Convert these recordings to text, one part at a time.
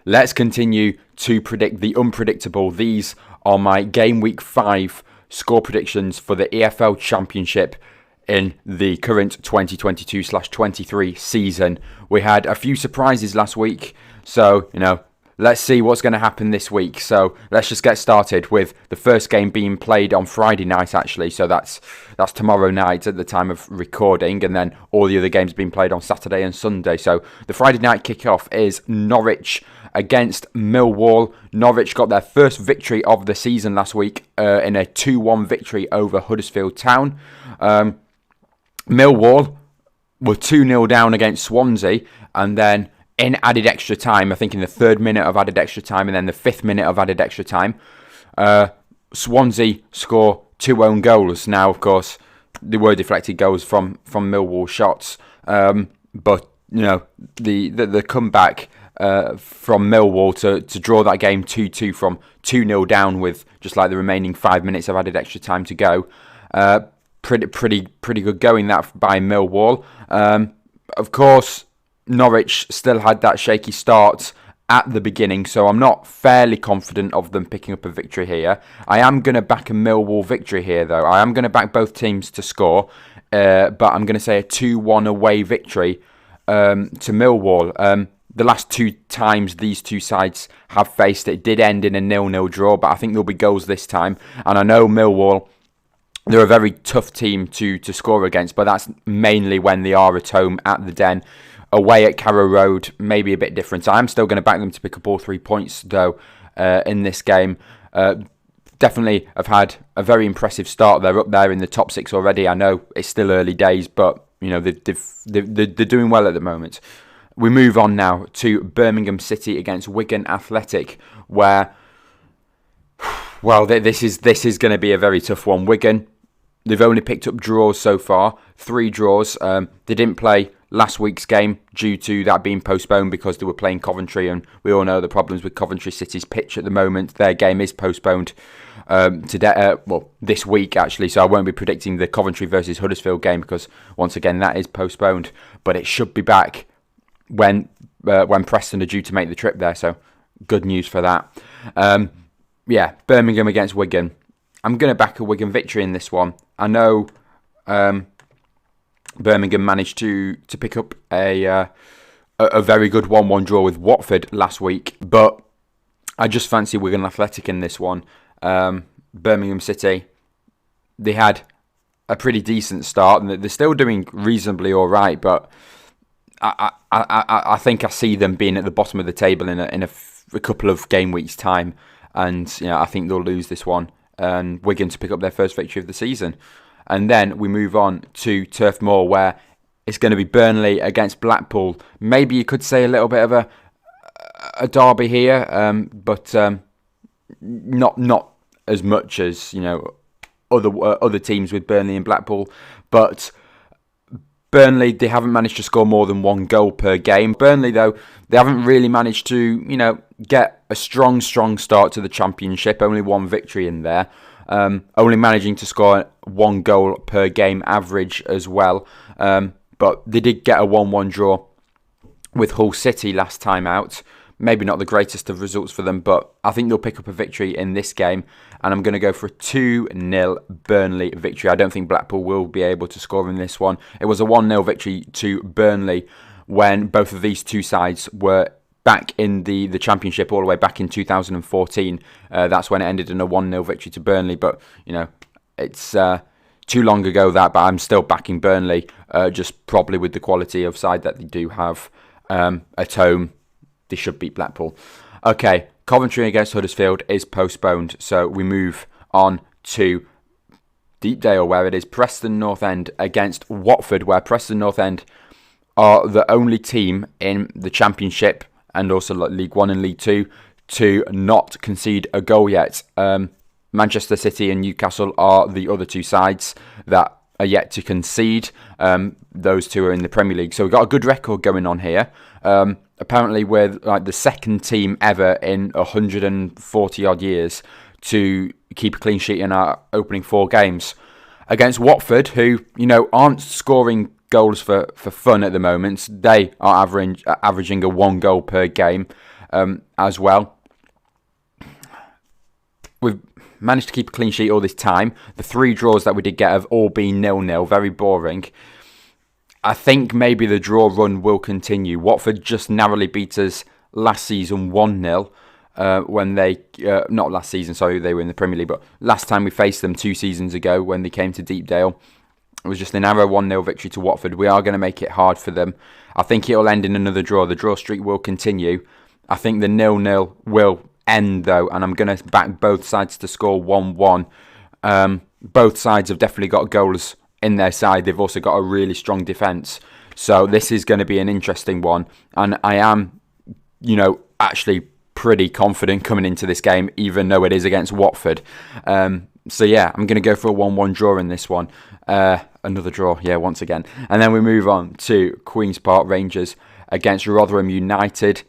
let's continue to predict the unpredictable. These are my Game Week 5 score predictions for the EFL Championship in the current 2022/23 season. We had a few surprises last week, so, let's see what's going to happen this week. So let's just get started with the first game being played on Friday night, actually. So that's tomorrow night at the time of recording, and then all the other games being played on Saturday and Sunday. So the Friday night kickoff is Norwich against Millwall. Norwich got their first victory of the season last week in a 2-1 victory over Huddersfield Town. Millwall were 2-0 down against Swansea, and then in added extra time, I think in the 3rd minute of added extra time and then the 5th minute of added extra time, Swansea score 2 own goals. Now, of course, they were deflected goals from Millwall shots, but the comeback from Millwall to draw that game 2-2 from 2-0 down with just like the remaining 5 minutes of added extra time to go. Pretty good going that by Millwall. Of course, Norwich still had that shaky start at the beginning, so I'm not fairly confident of them picking up a victory here. I am going to back a Millwall victory here, though. I am going to back both teams to score, but I'm going to say a 2-1 away victory to Millwall. The last 2 times these two sides have faced, it did end in a 0-0 draw, but I think there'll be goals this time. And I know Millwall, they're a very tough team to score against, but that's mainly when they are at home at the Den. Away at Carrow Road, maybe a bit different. I'm still going to back them to pick up all 3 points, though, in this game. Definitely have had a very impressive start. They're up there in the top 6 already. I know it's still early days, but they're doing well at the moment. We move on now to Birmingham City against Wigan Athletic, where, well, this is going to be a very tough one. Wigan, they've only picked up draws so far, 3 draws. They didn't play last week's game due to that being postponed because they were playing Coventry, and we all know the problems with Coventry City's pitch at the moment. Their game is postponed today, this week actually, so I won't be predicting the Coventry versus Huddersfield game because once again that is postponed, but it should be back when Preston are due to make the trip there, so good news for that. Birmingham against Wigan. I'm going to back a Wigan victory in this one. I know Birmingham managed to pick up a very good 1-1 draw with Watford last week, but I just fancy Wigan Athletic in this one. Birmingham City, they had a pretty decent start, and they're still doing reasonably all right, but I think I see them being at the bottom of the table in a couple of game weeks' time, and I think they'll lose this one, and Wigan to pick up their first victory of the season. And then we move on to Turf Moor, where it's going to be Burnley against Blackpool. Maybe you could say a little bit of a derby here, but not as much as other teams with Burnley and Blackpool. But Burnley, they haven't managed to score more than 1 goal per game. Burnley, though, they haven't really managed to get a strong start to the Championship. Only 1 victory in there. Only managing to score 1 goal per game average as well. But they did get a 1-1 draw with Hull City last time out. Maybe not the greatest of results for them, but I think they'll pick up a victory in this game. And I'm going to go for a 2-0 Burnley victory. I don't think Blackpool will be able to score in this one. It was a 1-0 victory to Burnley when both of these two sides were back in the Championship all the way back in 2014. That's when it ended in a 1-0 victory to Burnley. But, it's too long ago that, but I'm still backing Burnley, just probably with the quality of side that they do have at home. They should beat Blackpool. Okay, Coventry against Huddersfield is postponed, so we move on to Deepdale, where it is Preston North End against Watford, where Preston North End are the only team in the Championship and also League 1 and League 2 to not concede a goal yet. Manchester City and Newcastle are the other 2 sides that are yet to concede. Those 2 are in the Premier League, so we've got a good record going on here. Apparently we're like the second team ever in 140 odd years to keep a clean sheet in our opening 4 games against Watford, who aren't scoring goals for fun at the moment. They are averaging a 1 goal per game. as well. We've managed to keep a clean sheet all this time. The 3 draws that we did get have all been 0-0, very boring. I think maybe the draw run will continue. Watford just narrowly beat us last season 1-0 when they... not last season, sorry, they were in the Premier League, but last time we faced them 2 seasons ago when they came to Deepdale. It was just a narrow 1-0 victory to Watford. We are going to make it hard for them. I think it'll end in another draw. The draw streak will continue. I think the 0-0 will end, though, and I'm going to back both sides to score 1-1. Both sides have definitely got goals in their side. They've also got a really strong defence. So this is going to be an interesting one. And I am, actually pretty confident coming into this game, even though it is against Watford. So yeah, I'm going to go for a 1-1 draw in this one. Another draw, yeah, once again. And then we move on to Queen's Park Rangers against Rotherham United.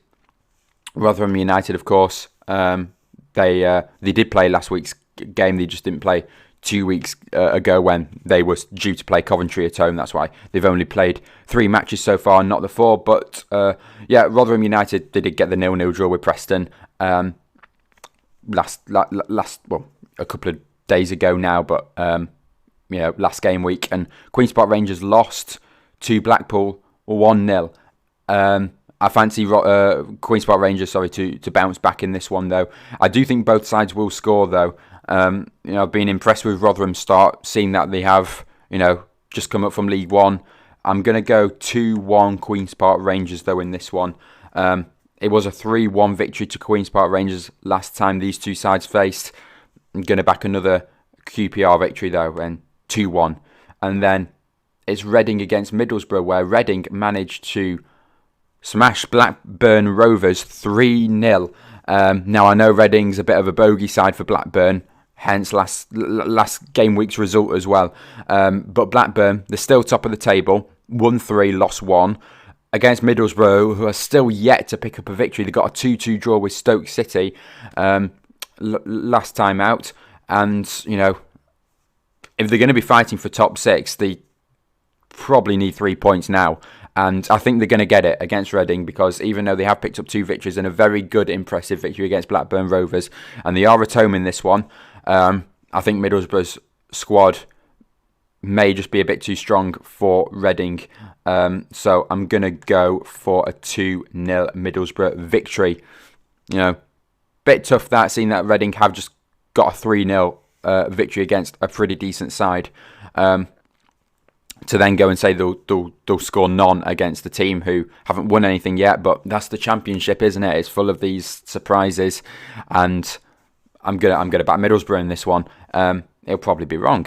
Rotherham United, of course, they did play last week's game. They just didn't play 2 weeks ago when they were due to play Coventry at home. That's why they've only played 3 matches so far, not the 4. But yeah, Rotherham United, they did get the 0-0 draw with Preston last a couple of days ago now, but last game week. And Queen's Park Rangers lost to Blackpool 1-0. I fancy Queen's Park Rangers, to bounce back in this one, though. I do think both sides will score, though. I've been impressed with Rotherham's start, seeing that they have, just come up from League One. I'm going to go 2-1 Queen's Park Rangers, though, in this one. It was a 3-1 victory to Queen's Park Rangers last time these two sides faced. I'm going to back another QPR victory, though, and 2-1. And then it's Reading against Middlesbrough, where Reading managed to smash Blackburn Rovers 3-0. Now, I know Reading's a bit of a bogey side for Blackburn, hence last game week's result as well. But Blackburn, they're still top of the table, won 3, lost 1. Against Middlesbrough, who are still yet to pick up a victory. They got a 2-2 draw with Stoke City last time out. And, if they're going to be fighting for top 6, they probably need 3 points now. And I think they're going to get it against Reading, because even though they have picked up 2 victories and a very good, impressive victory against Blackburn Rovers, and they are at home in this one, I think Middlesbrough's squad may just be a bit too strong for Reading. So I'm going to go for a 2-0 Middlesbrough victory. Bit tough that, seeing that Reading have just got a 3-0 victory against a pretty decent side. To then go and say they'll score none against a team who haven't won anything yet. But that's the Championship, isn't it? It's full of these surprises. And I'm gonna back Middlesbrough in this one. It'll probably be wrong.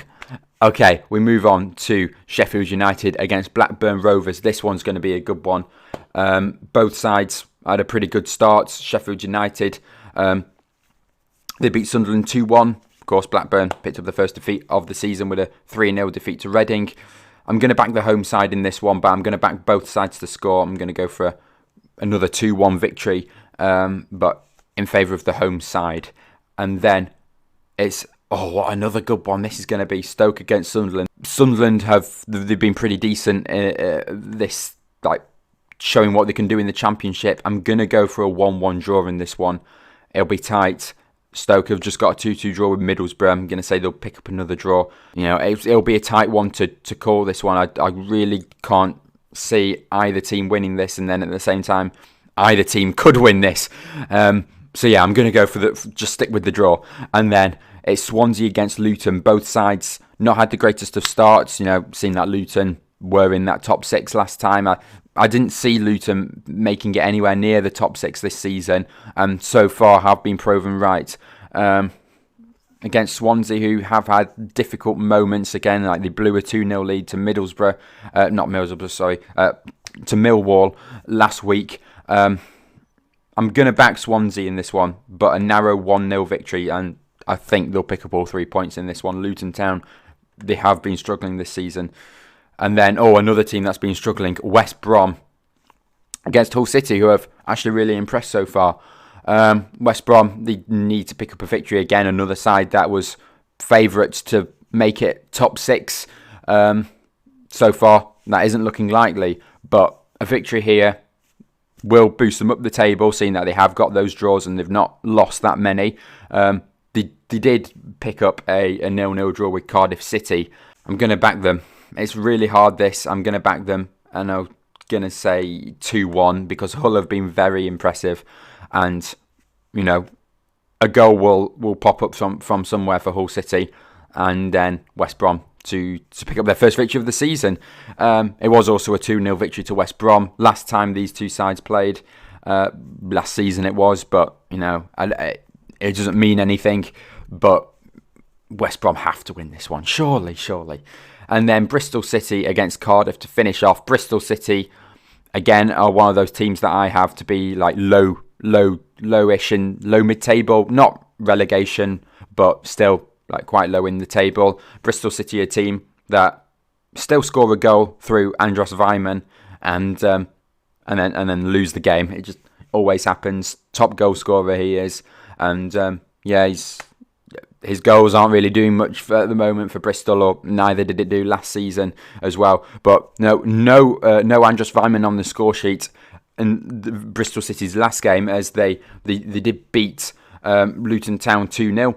Okay, we move on to Sheffield United against Blackburn Rovers. This one's going to be a good one. Both sides had a pretty good start. Sheffield United, they beat Sunderland 2-1. Of course, Blackburn picked up the first defeat of the season with a 3-0 defeat to Reading. I'm going to back the home side in this one, but I'm going to back both sides to score. I'm going to go for another 2-1 victory, but in favour of the home side. And then it's, what another good one this is going to be. Stoke against Sunderland. Sunderland they've been pretty decent this, showing what they can do in the Championship. I'm going to go for a 1-1 draw in this one. It'll be tight. Stoke have just got a 2-2 draw with Middlesbrough. I'm going to say they'll pick up another draw. It'll be a tight one to call this one. I really can't see either team winning this, and then at the same time, either team could win this. So yeah, I'm going to go for just stick with the draw. And then it's Swansea against Luton. Both sides not had the greatest of starts. Seeing that Luton were in that top 6 last time. I didn't see Luton making it anywhere near the top 6 this season, and so far have been proven right. Against Swansea, who have had difficult moments again, like they blew a 2-0 lead to to Millwall last week. I'm going to back Swansea in this one, but a narrow 1-0 victory, and I think they'll pick up all 3 points in this one. Luton Town, they have been struggling this season. And then, another team that's been struggling, West Brom against Hull City, who have actually really impressed so far. West Brom, they need to pick up a victory again. Another side that was favourites to make it top 6. So far, that isn't looking likely. But a victory here, will boost them up the table, seeing that they have got those draws and they've not lost that many. They did pick up a 0-0 draw with Cardiff City. I'm going to back them. It's really hard, this. I'm going to back them, and I'm going to say 2-1 because Hull have been very impressive, and, you know, a goal will pop up from somewhere for Hull City, and then West Brom to pick up their first victory of the season. It was also a 2-0 victory to West Brom last time these two sides played. Last season it was, but, you know, it doesn't mean anything. But West Brom have to win this one, surely. And then Bristol City against Cardiff to finish off. Bristol City, again, are one of those teams that I have to be like lowish and low mid-table, not relegation, but still like quite low in the table. Bristol City, a team that still score a goal through Andros Weimann and then lose the game. It just always happens. Top goal scorer he is, and his goals aren't really doing much at the moment for Bristol, or neither did it do last season as well. But no Andros Weimann on the score sheet in Bristol City's last game, as they did beat Luton Town 2-0.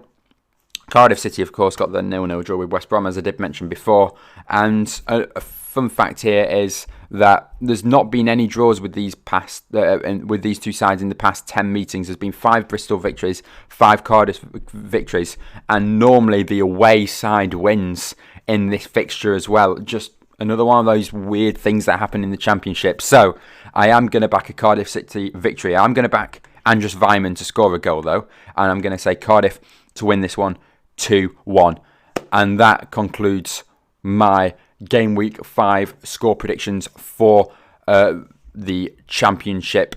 Cardiff City, of course, got the 0-0 draw with West Brom, as I did mention before. And a fun fact here is that there's not been any draws with these two sides in the past 10 meetings. There's been 5 Bristol victories, 5 Cardiff victories, and normally the away side wins in this fixture as well. Just another one of those weird things that happen in the Championship. So I am going to back a Cardiff City victory. I'm going to back Andros Weimann to score a goal, though, and I'm going to say Cardiff to win this one 2-1. And that concludes my Game Week 5 score predictions for the Championship.